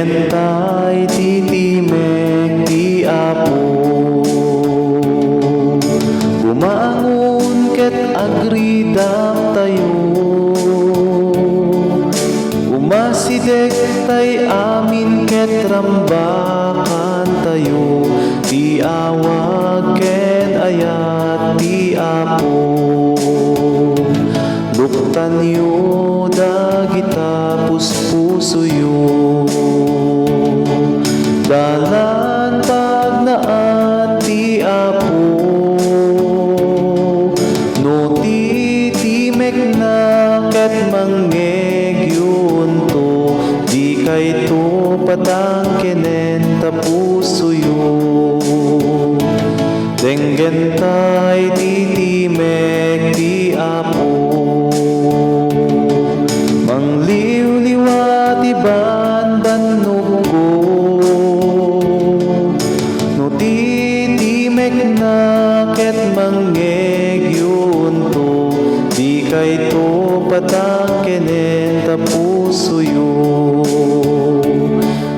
Gentay titimek ti Apo. Bumangon ket agridam tayo, umasidek tay amin ket rambakan tayo, ti awag ken ayat ti Apo. Luktan yo dagita puspusoyo, dalan pagnaan ti Apo. No titimek na ket manggegyon to, di kay to patang kenen tapusoyo. Denggen tay titimek ti Apo, mangliw-liwa ti banbannog ko. No titimek na ket manggegyon to, di kay to patang kenen tapusoyo.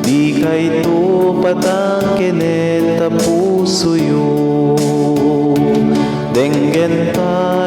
Di kay to patang kenen tapusoyo. Denggen ta